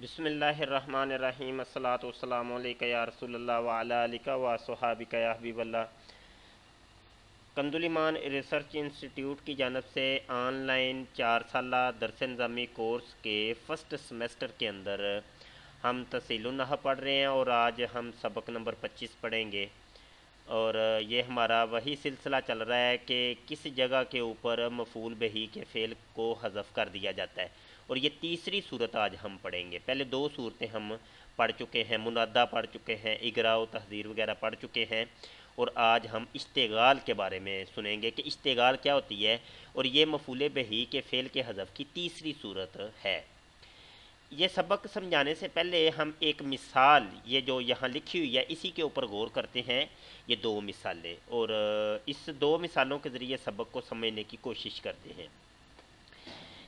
बिस्मिल्लाहिर्रहमानिर्रहीम अस्सलातु वस्सलामु अलैका या रसूल अल्लाह व अला आलिका व सहाबिका या हबीब अल्लाह। कंदुल-ईमान रिसर्च इंस्टीट्यूट की जानब से ऑनलाइन 4 साला दरस निज़ामी कोर्स के फ़र्स्ट सेमेस्टर के अंदर हम तस्हीलुन नहव पढ़ रहे हैं और आज हम सबक नंबर 25 पढ़ेंगे। और ये हमारा वही सिलसिला चल रहा है कि किस जगह के ऊपर मफ़ूल बिही के फ़ेल को हज़फ कर दिया जाता है। और ये तीसरी सूरत आज हम पढ़ेंगे। पहले 2 सूरतें हम पढ़ चुके हैं, मुनादा पढ़ चुके हैं, इगरा व तहज़ीर वगैरह पढ़ चुके हैं। और आज हम इश्तिगाल के बारे में सुनेंगे कि इश्तिगाल क्या होती है। और ये मफ़ूल बिही के फ़ेल के हज़फ की तीसरी सूरत है। ये सबक समझाने से पहले हम एक मिसाल, ये जो यहाँ लिखी हुई है, इसी के ऊपर गौर करते हैं। ये 2 मिसालें, और इस 2 मिसालों के ज़रिए सबक को समझने की कोशिश करते हैं।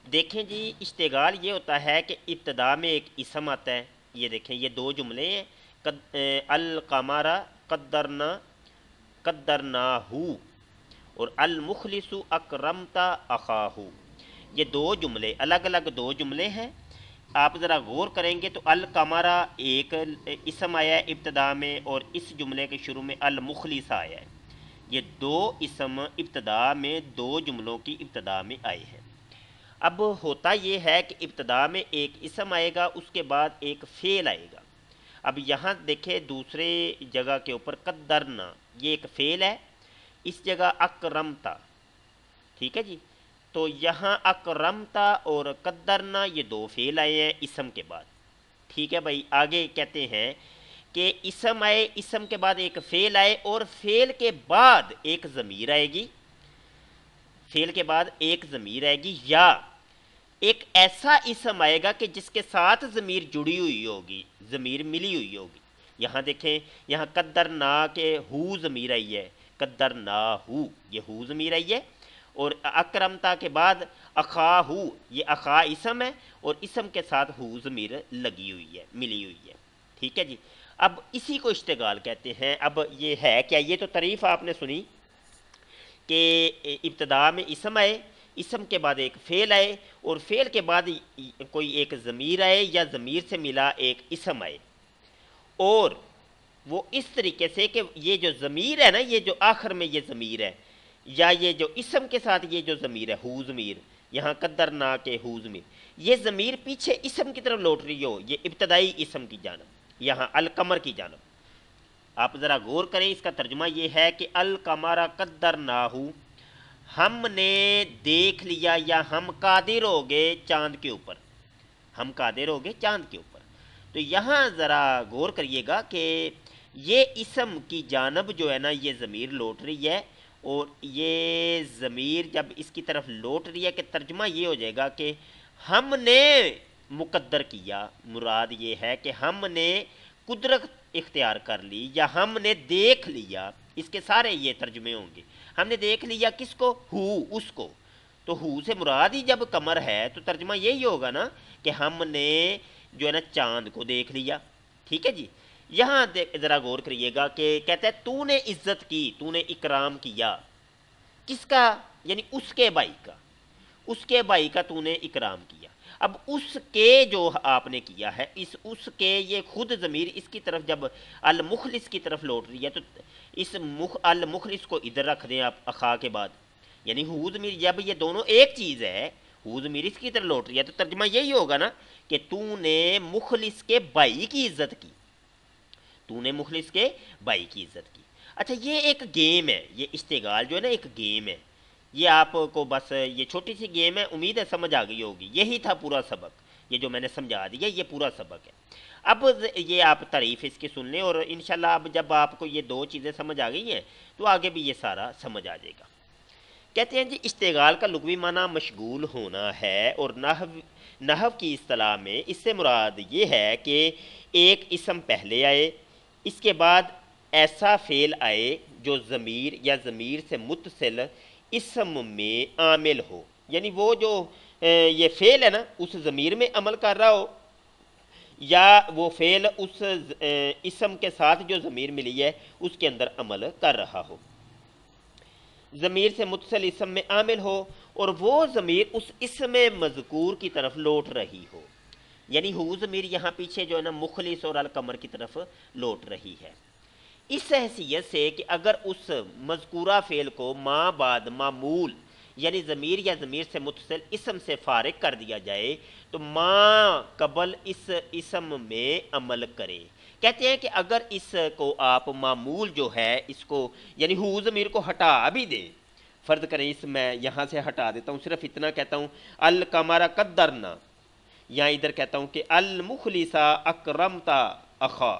देखें जी, इश्तिगाल ये होता है कि इब्तदा में एक इसम आता है। ये देखें, ये 2 जुमले हैं, अल कमारा कद्दरनाहू और अल मुखलिसु अकरमता अखाहू। ये 2 जुमले अलग अलग 2 जुमले हैं। आप ज़रा गौर करेंगे तो अल कमारा एक इसम आया है इब्तदा में, और इस जुमले के शुरू में अल मुखलिस आया है। ये 2 इसम इब्तदा में 2 जुमलों की इब्तदा में आए हैं। अब होता ये है कि इब्तदा में एक इसम आएगा, उसके बाद एक फ़ेल आएगा। अब यहाँ देखें, दूसरे जगह के ऊपर कद्दरना, ये एक फ़ेल है, इस जगह अकरमता, ठीक है जी। तो यहाँ अकरमता और कद्दरना ये 2 फ़ेल आए हैं इसम के बाद, ठीक है भाई। आगे कहते हैं कि इसम आए, इसम के बाद एक फ़ेल आए, और फ़ेल के बाद एक ज़मीर आएगी, फ़ेल के बाद एक ज़मीर आएगी, या एक ऐसा इसम आएगा कि जिसके साथ ज़मीर जुड़ी हुई होगी, ज़मीर मिली हुई होगी। यहाँ देखें, यहाँ कद्दरना के हू ज़मीर आई है, कद्दरना हू, ये हू ज़मीर आई है। और अकरमता के बाद अखाहू, ये अखा इसम है, और इसम के साथ हू ज़मीर लगी हुई है, मिली हुई है, ठीक है जी। अब इसी को इश्तिगाल कहते हैं। अब ये है क्या? ये तो तारीफ़ आपने सुनी कि इब्तदा में इसम आए, इसम के बाद एक फ़ेल आए, और फ़ेल के बाद कोई एक ज़मीर आए, या ज़मीर से मिला एक इसम आए। और वो इस तरीके से कि ये जो ज़मीर है ना, ये जो आखिर में ये ज़मीर है, या ये जो इसम के साथ ये जो ज़मीर है, हू ज़मीर, यहाँ कद्दरना के हू ज़मीर, ये ज़मीर पीछे इसम की तरफ लौट रही हो, ये इब्तदाई इसम की जानब, यहाँ अल कमर की जानब। आप ज़रा गौर करें, इसका तर्जुमा ये है कि अल कमरा कद्दरनाहू, हमने देख लिया, या हम कादिर हो गए चांद के ऊपर, हम कादिर हो गए चांद के ऊपर। तो यहाँ ज़रा गौर करिएगा कि ये इसम की जानब जो है ना, ये ज़मीर लौट रही है, और ये ज़मीर जब इसकी तरफ लौट रही है कि तर्जुमा ये हो जाएगा कि हमने मुकद्दर किया। मुराद ये है कि हमने कुदरत इख्तियार कर ली, या हमने देख लिया, इसके सारे ये तर्जुमे होंगे। हमने देख लिया किसको? हू, उसको। तो हू से मुराद ही जब कमर है तो तर्जुमा यही होगा ना कि हमने जो है ना चांद को देख लिया, ठीक है जी। यहाँ ज़रा गौर करिएगा कि कहते हैं तूने इज्जत की, तूने इकराम किया, किसका? यानी उसके भाई का, उसके भाई का तूने इकराम किया। अब उसके जो आपने किया है, इस उसके ये खुद ज़मीर इसकी तरफ जब अल मुखलिस की तरफ लौट रही है, तो इस अल मुखलिस को इधर रख दें आप अखा के बाद, यानी हू ज़मीर, जब ये दोनों एक चीज़ है, हू ज़मीर इसकी तरफ लौट रही है, तो तर्जुमा यही होगा ना कि तूने मुखलिस के भाई की इज्जत की, तूने मुखलिस के भाई की इज्जत की। अच्छा, ये एक गेम है, ये इश्तिगाल जो है ना एक गेम है। ये आपको बस ये छोटी सी गेम है, उम्मीद है समझ आ गई होगी। यही था पूरा सबक, ये जो मैंने समझा दिया ये पूरा सबक है। अब ये आप तारीफ़ इसकी सुन लें, और इंशाल्लाह अब जब आपको ये 2 चीज़ें समझ आ गई हैं तो आगे भी ये सारा समझ आ जाएगा। कहते हैं जी, इश्तिगाल का लुग़वी माना मशगूल होना है, और नहव की इस्तिलाह में इससे मुराद ये है कि एक इसम पहले आए, इसके बाद ऐसा फ़ेल आए जो ज़मीर या ज़मीर से मुत्तसिल इसम में आमिल हो, यानी वो जो ये फ़ेल है ना उस ज़मीर में अमल कर रहा हो, या वो फ़ेल उस इसम के साथ जो ज़मीर मिली है उसके अंदर अमल कर रहा हो, ज़मीर से मुत्तसिल इसम में आमिल हो, और वो ज़मीर उस इसम मज़कूर की तरफ लौट रही हो। یعنی ہو ضمیر یہاں پیچھے جو ہے نا مخلص اور القمر کی طرف لوٹ رہی ہے، اس حیثیت سے کہ اگر اس مذکورہ فعل کو ما بعد معمول یعنی ضمیر یا ضمیر سے متصل اسم سے فارغ کر دیا جائے تو ما قبل اس اسم میں عمل کرے۔ کہتے ہیں کہ اگر اس کو آپ معمول جو ہے اس کو یعنی ہو ضمیر کو ہٹا بھی دیں، فرض کریں اس میں یہاں سے ہٹا دیتا ہوں، صرف اتنا کہتا ہوں القمر قدرنا، یا ادھر کہتا ہوں کہ المخلصا اکرمتا اخا،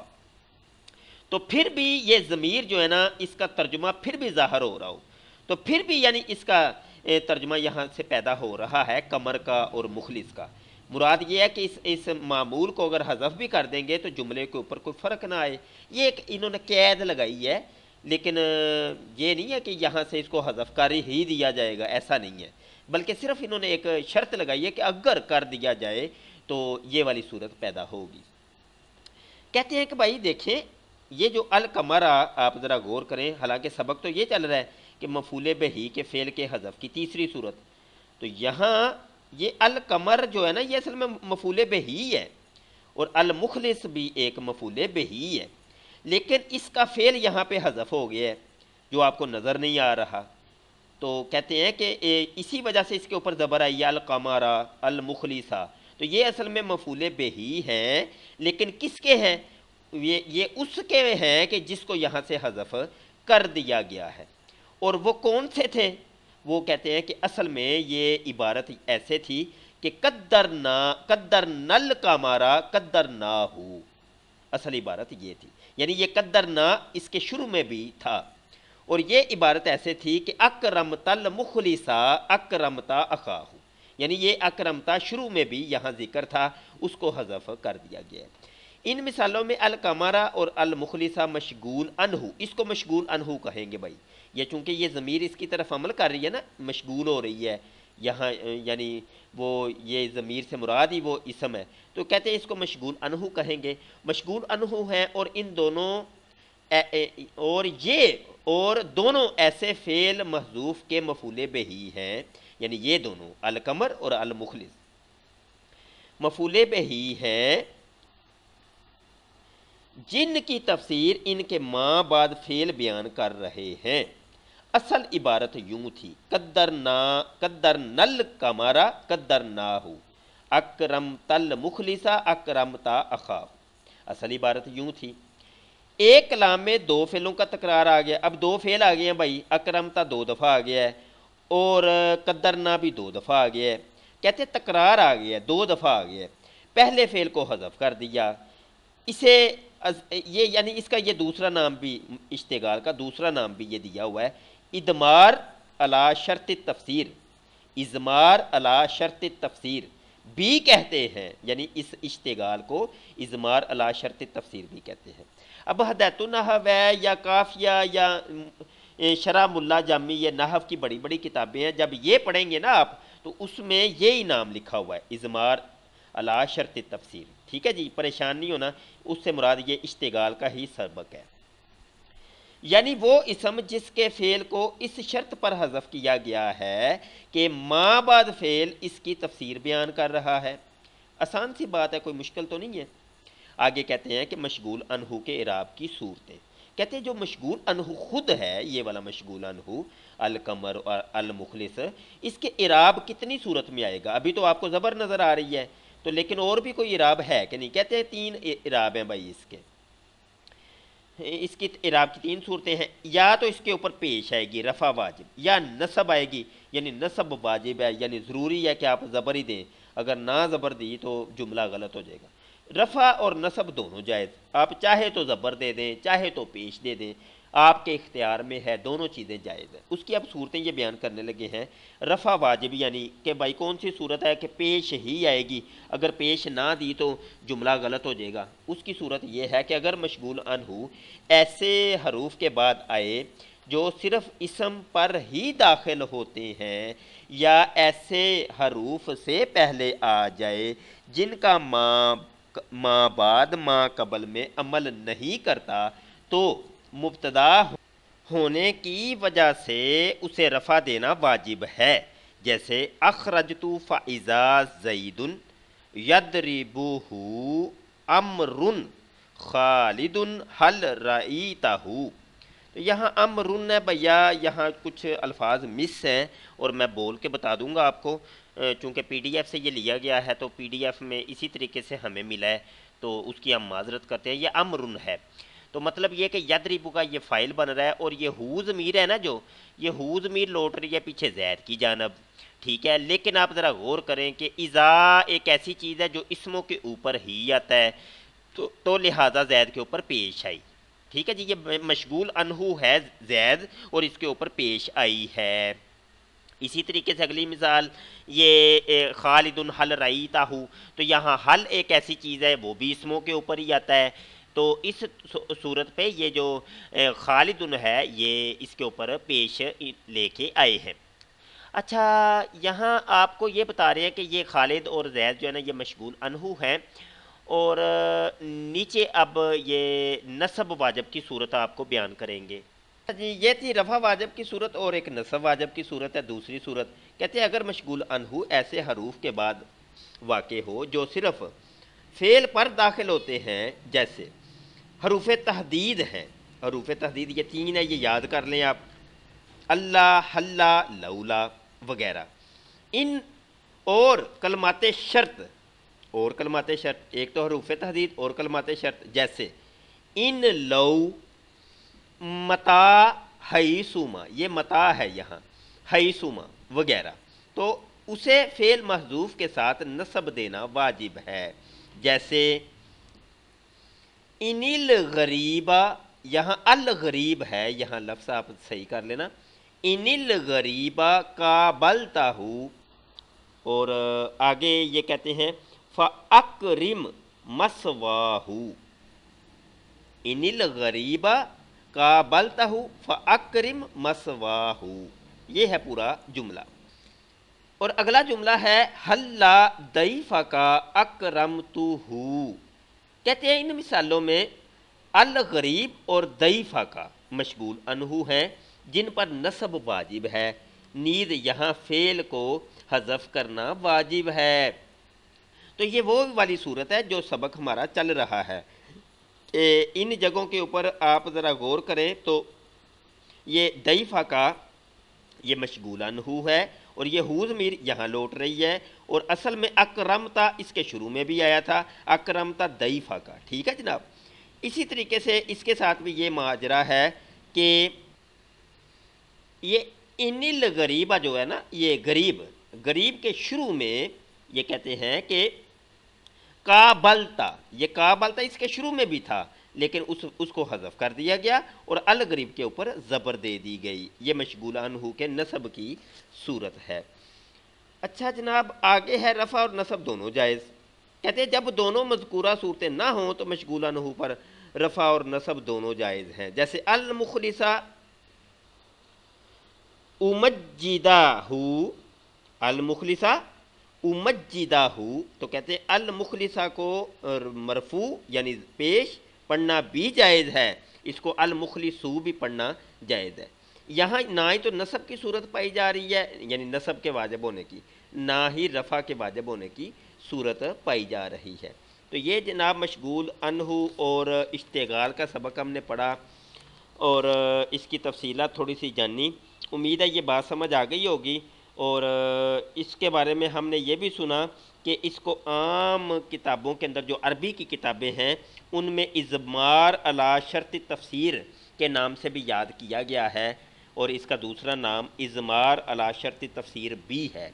تو پھر بھی یہ ضمیر جو ہے نا اس کا ترجمہ پھر بھی ظاہر ہو رہا ہو، تو پھر بھی یعنی اس کا ترجمہ یہاں سے پیدا ہو رہا ہے قمر کا اور مخلص کا۔ مراد یہ ہے کہ اس معمول کو اگر حذف بھی کر دیں گے تو جملے کے اوپر کوئی فرق نہ آئے، یہ ایک انہوں نے قید لگائی ہے، لیکن یہ نہیں ہے کہ یہاں سے اس کو حذف کر ہی دیا جائے گا، ایسا نہیں ہے، بلکہ صرف انہوں نے ایک شرط لگائی ہے کہ اگر کر دیا جائے تو یہ والی صورت پیدا ہوگی۔ کہتے ہیں کہ بھائی دیکھیں یہ جو القمرہ آپ ذرا غور کریں، حالانکہ سبق تو یہ چل رہا ہے کہ مفعول بہی کے فعل کے حذف کی تیسری صورت، تو یہاں یہ القمر جو ہے نا یہ اصل میں مفعول بہی ہے، اور المخلص بھی ایک مفعول بہی ہے، لیکن اس کا فعل یہاں پہ حذف ہو گیا ہے جو آپ کو نظر نہیں آ رہا، تو کہتے ہیں کہ اسی وجہ سے اس کے اوپر زبر آئی ہے القمرہ المخلصہ، تو یہ اصل میں مفعول بہی ہیں، لیکن کس کے ہیں؟ یہ اس کے ہیں کہ جس کو یہاں سے حذف کر دیا گیا ہے، اور وہ کون سے تھے؟ وہ کہتے ہیں کہ اصل میں یہ عبارت ایسے تھی کہ قدرنا القمرہ قدرناہ، اصل عبارت یہ تھی، یعنی یہ قدرنا اس کے شروع میں بھی تھا، اور یہ عبارت ایسے تھی کہ اکرمت المخلصا اکرمتا اخاہ، یعنی یہ اکرمتا شروع میں بھی یہاں ذکر تھا، اس کو حذف کر دیا گیا ہے۔ ان مثالوں میں القمرہ اور المخلصہ مشغول عنہ، اس کو مشغول عنہ کہیں گے بھائی، یہ چونکہ یہ ضمیر اس کی طرف عمل کر رہی ہے نا، مشغول ہو رہی ہے یہاں، یعنی وہ یہ ضمیر سے مراد ہی وہ اسم ہے، تو کہتے ہیں اس کو مشغول عنہ کہیں گے، مشغول عنہ ہے، اور ان دونوں اور دونوں ایسے فعل محذوف کے مفعول بہی ہیں، یعنی یہ دونوں القمر اور المخلص مفعول بہی ہیں جن کی تفسیر ان کے ماں بعد فعل بیان کر رہے ہیں۔ اصل عبارت یوں تھی قدرنا القمرہ قدرناہ اکرمت المخلصہ اکرمتا اخاہ، اصل عبارت یوں تھی۔ ایک کلام میں دو فعلوں کا تکرار آ گیا، اب دو فعل آ گئے ہیں بھائی، اکرمتا دو دفعہ آ گیا ہے اور قدرنا بھی دو دفعہ آ گیا ہے، کہتے ہیں تکرار آ گیا ہے، دو دفعہ آ گیا ہے، پہلے فعل کو حذف کر دیا، اسے یہ یعنی اس کا یہ دوسرا نام بھی اشتغال کا دوسرا نام بھی یہ دیا ہوا ہے ادمار علی شرط تفسیر، اضمار علی شرط تفسیر بھی کہتے ہیں، یعنی اس اشتغال کو اضمار علی شرط تفسیر بھی کہتے ہیں۔ اب ہدایت النحو یا کافیہ یا شرح ملا جامی، یہ نحو کی بڑی بڑی کتابیں ہیں، جب یہ پڑھیں گے نا آپ تو اس میں یہی نام لکھا ہوا ہے اضمار علی شرط تفسیر، ٹھیک ہے جی، پریشان نہیں ہونا، اس سے مراد یہ اشتغال کا ہی سبق ہے، یعنی وہ اسم جس کے فعل کو اس شرط پر حذف کیا گیا ہے کہ ما بعد فعل اس کی تفسیر بیان کر رہا ہے۔ آسان سی بات ہے، کوئی مشکل تو نہیں ہے۔ آگے کہتے ہیں کہ مشغول عنہ کے اعراب کی صورتیں، کہتے ہیں جو مشغول عنہ خود ہے، یہ والا مشغول عنہ القمر اور المخلص، اس کے اعراب کتنی صورت میں آئے گا؟ ابھی تو آپ کو زبر نظر آ رہی ہے، تو لیکن اور بھی کوئی اعراب ہے کہ نہیں؟ کہتے ہیں تین اعراب ہیں بھائی، اس کی اعراب کی تین صورتیں ہیں، یا تو اس کے اوپر پیش آئے گی رفع واجب، یا نصب آئے گی، یعنی نصب واجب ہے، یعنی ضروری ہے کہ آپ زبر ہی دیں، اگر نہ زبر دی تو جملہ غلط ہو جائے گا۔ رفع اور نصب دونوں جائز، آپ چاہے تو زبر دے دیں، چاہے تو پیش دے دیں، آپ کے اختیار میں ہے، دونوں چیزیں جائز ہیں۔ اس کی اب صورتیں یہ بیان کرنے لگے ہیں۔ رفع واجب یعنی کہ بھائی کون سی صورت ہے کہ پیش ہی آئے گی، اگر پیش نہ دی تو جملہ غلط ہو جائے گا۔ اس کی صورت یہ ہے کہ اگر مشغول عنہ ایسے حروف کے بعد آئے جو صرف اسم پر ہی داخل ہوتے ہیں، یا ایسے حروف سے پہلے آ جائے جن کا ماں بعد ماں قبل میں عمل نہیں کرتا، تو مبتدا ہونے کی وجہ سے اسے رفع دینا واجب ہے، جیسے اخرجت فاذا زید، यदरिबुहु अमरुन खालिदुन हल रईतहु। तो यहाँ अमरुन है भैया, यहाँ कुछ अल्फाज मिस हैं और मैं बोल के बता दूंगा आपको। चूँकि पीडीएफ से ये लिया गया है तो पीडीएफ में इसी तरीके से हमें मिला है तो उसकी हम माजरत करते हैं। ये अमरुन है तो मतलब ये कि यदरिबु का ये फ़ाइल बन रहा है और ये हू ज़मीर है ना, जो ये हू ज़मीर लौट रही है पीछे ज़ैद की जानब, ठीक है। लेकिन आप ज़रा गौर करें कि इज़ा एक ऐसी चीज़ है जो इसमों के ऊपर ही आता है, तो लिहाजा ज़ैद के ऊपर पेश आई, ठीक है जी। ये मशगूल अनहू है ज़ैद और इसके ऊपर पेश आई है। इसी तरीके से अगली मिसाल ये खालिदुन हल रईतहु, तो यहाँ हल एक ऐसी चीज़ है वो भी इसमों के ऊपर ही आता है। तो इस सूरत पे ये जो खालिदुन है ये इसके ऊपर पेश लेके आए हैं। अच्छा, यहाँ आपको ये बता रहे हैं कि ये खालिद और जैद जो है ना ये मशगूल अनहू हैं। और नीचे अब ये नसब वाजब की सूरत आपको बयान करेंगे जी। ये थी रफ़ा वाजब की सूरत और एक नसब वाजब की सूरत है दूसरी सूरत। कहते हैं अगर मशगूल अनहू ऐसे हरूफ के बाद वाक़े हो जो सिर्फ फ़ेल पर दाखिल होते हैं, जैसे हरूफ तहदीद हैं। हरूफ तहदीद ये तीन है, ये याद कर लें आप, अल्लाह, हल्ला, लौला वगैरह। इन और कलमाते शर्त, और कलमाते शर्त, एक तो हरूफ तहदीद और कलमाते शर्त, जैसे इन, लौ, मता, हईसुमा, ये मता है यहाँ, हईसुमा वगैरह, तो उसे फेल महजूफ के साथ नसब देना वाजिब है। जैसे इनिल गरीबा, यहाँ अल गरीब है, यहाँ लफ्ज़ आप सही कर लेना, इनिल गरीबा काबलताहू। और आगे ये कहते हैं फ़अक्रिम मसवाहू, इनिल गरीबा काबलताहू फ़अक्रिम मसवाहू, ये है पूरा जुमला। और अगला जुमला है हल्ला दैफ़ा का अकरमतुहू। कहते हैं इन मिसालों में अल गरीब और दैफ़ा का मशगूल अनहू हैं जिन पर नसब वाजिब है, नीज़ यहाँ फ़ेल को हज़फ करना वाजिब है। तो ये वो वाली सूरत है जो सबक हमारा चल रहा है। इन जगहों के ऊपर आप ज़रा गौर करें तो ये दैफ़ा का ये मशगूल अनहू है और ये हू ज़मीर यहाँ लौट रही है, और असल में अकरमता इसके शुरू में भी आया था, अकरमता दैफ़ा का, ठीक है जनाब। इसी तरीके से इसके साथ भी ये माजरा है कि ये इनिल गरीबा जो है ना, ये गरीब, गरीब के शुरू में ये कहते हैं कि काबलता, ये काबलता इसके शुरू में भी था लेकिन उसको हज़फ कर दिया गया और अल गरीब के ऊपर ज़बर दे दी गई। ये मशगूल अनहू के नसब की सूरत है। अच्छा जनाब, आगे है रफ़ा और नसब दोनों जायज़। कहते हैं जब दोनों मज़कूरा सूरतें ना हों तो मशगूल अनहू पर रफ़ा और नसब दोनों जायज़ हैं। जैसे अल मुखलिसा उमज्जिदाहू, अल मुखलिसा उमज्जिदाहू, तो कहते हैं अल मुखलिसा को मरफू यानी पेश पढ़ना भी जायज़ है, इसको अल मुखलिसू भी पढ़ना जायज़ है। यहाँ ना ही तो नसब की सूरत पाई जा रही है यानी नसब के वाजिब होने की, ना ही रफ़ा के वाजिब होने की सूरत पाई जा रही है। तो ये जनाब मशगूल अनहू और इश्तिगाल का सबक हमने पढ़ा और इसकी तफसीलात थोड़ी सी जानी। उम्मीद है ये बात समझ आ गई होगी। और इसके बारे में हमने ये भी सुना कि इसको आम किताबों के अंदर जो अरबी की किताबें हैं उनमें इज़मार अला शर्त तफसीर के नाम से भी याद किया गया है और इसका दूसरा नाम इज़मार अला शर्त तफसीर भी है,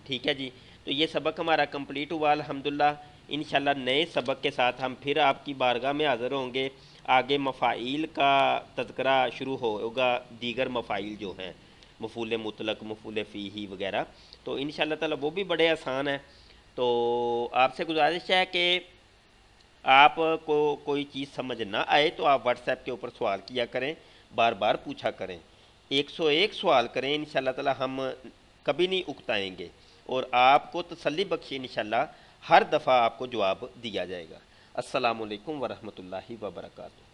ठीक है जी। तो ये सबक हमारा कंप्लीट हुआ अल्हम्दुलिल्लाह। इंशाल्लाह नए सबक के साथ हम फिर आपकी बारगाह में हाज़िर होंगे। आगे मफ़ाइल का तज़किरा शुरू होगा, दीगर मफ़ाइल जो हैं मफ़ूल मुतलक, मफ़ूल फ़ीही वगैरह, तो इंशाअल्लाह ताला वो भी बड़े आसान हैं। तो आपसे गुजारिश है कि आपको कोई चीज़ समझ ना आए तो आप व्हाट्सएप के ऊपर सवाल किया करें, बार बार पूछा करें, 101 सवाल करें, इंशाअल्लाह ताला हम कभी नहीं उकताएंगे और आपको तसल्ली बख्शी इंशाअल्लाह हर दफ़ा आपको जवाब दिया जाएगा। अस्सलामु अलैकुम वरहमतुल्लाहि वबरकातुहू।